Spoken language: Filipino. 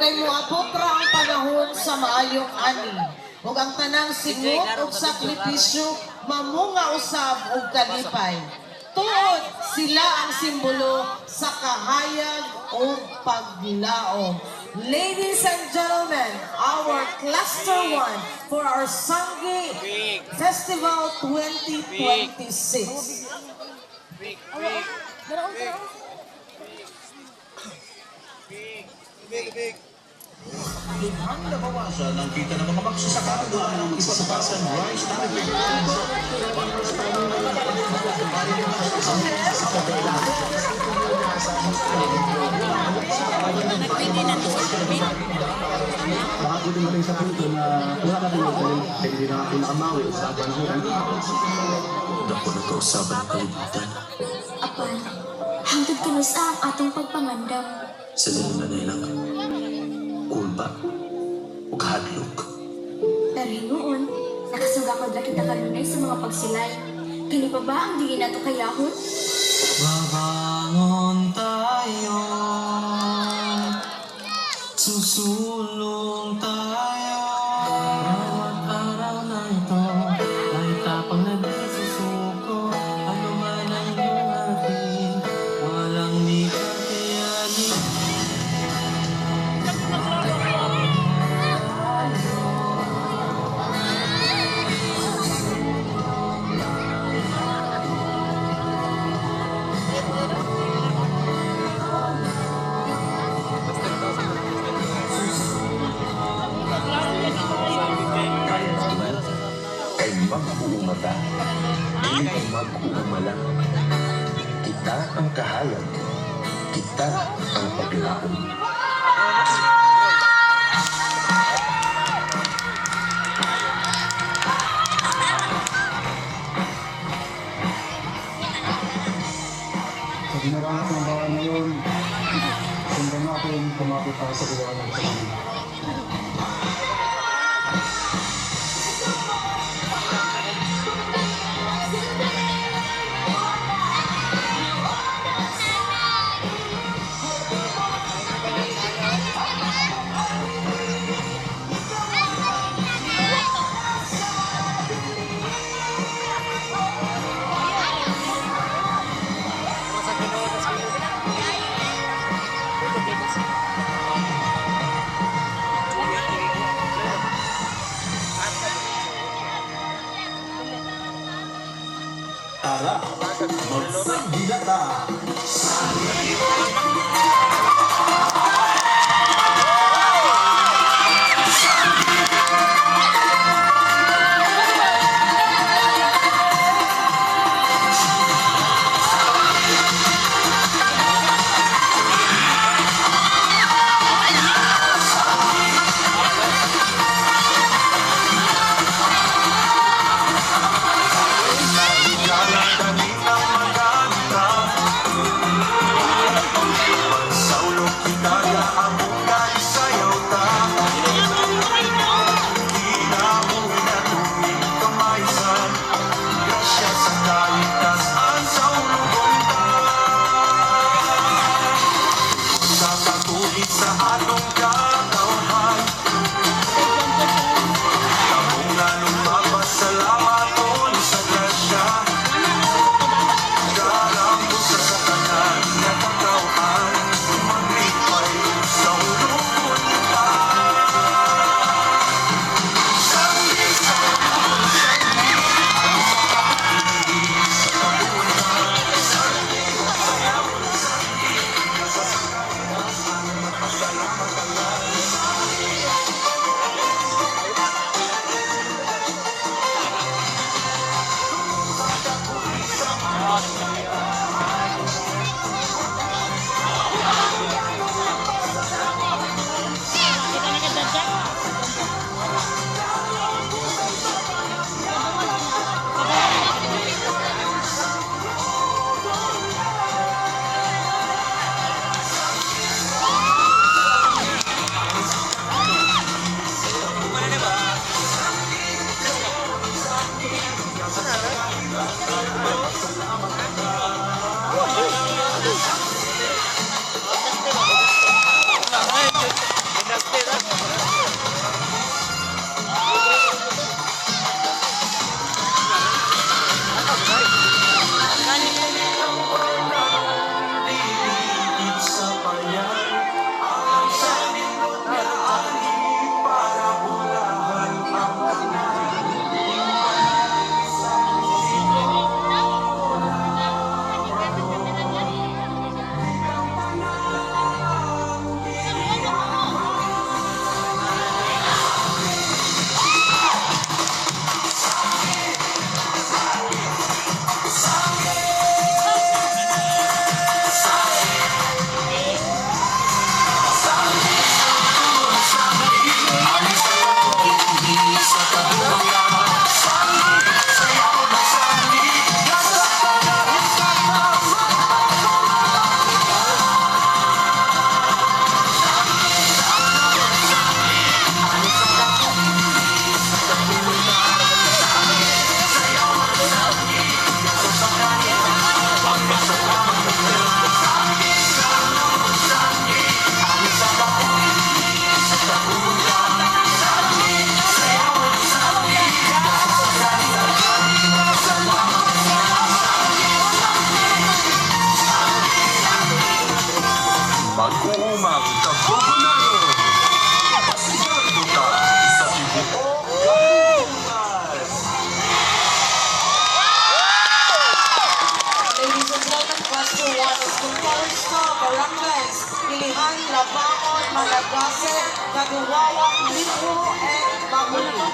kay moabot ra ang panahon sa maayong ani. Ug ang tanang singot ug sakripisyo mamunga usab og kalipay. Tuod sila ang simbolo sa kahayag o paglaom. Ladies and gentlemen, our Cluster 1 for our Sanghi Festival 2026. Lubhang nabawasan ang kita ng mga magsasaka gawa ng isasapasan rice natin. Baka din natin sa punto na wala ka din natin hindi na pinakamawi sa panahon. Dako na kausaban ng kalibutan. Apan, hangtod kanusa ang atong pagpangandam. Sa dalawa na ilang kulba o kahadlok. Pero hinuon, nakasugakod na kita kanunay sa mga pagsilay. Kani pa ba ang di nato kayahon? Babangon tayo, susulong tayo. Bawat araw na ito ay tapang nagsusuko. Ano man ang iyong atin, walang di kakayanin. Kay mag-uumata, dili mag-uumala. Kita ang kahayag, kita ang paglaom. Sa ginagawa ng bayan ngayon, sundan natin kumapit tayo sa gawa ng sarili. Kalabaon, Malagase, Kaduwawang, Lipo, and Mamuli.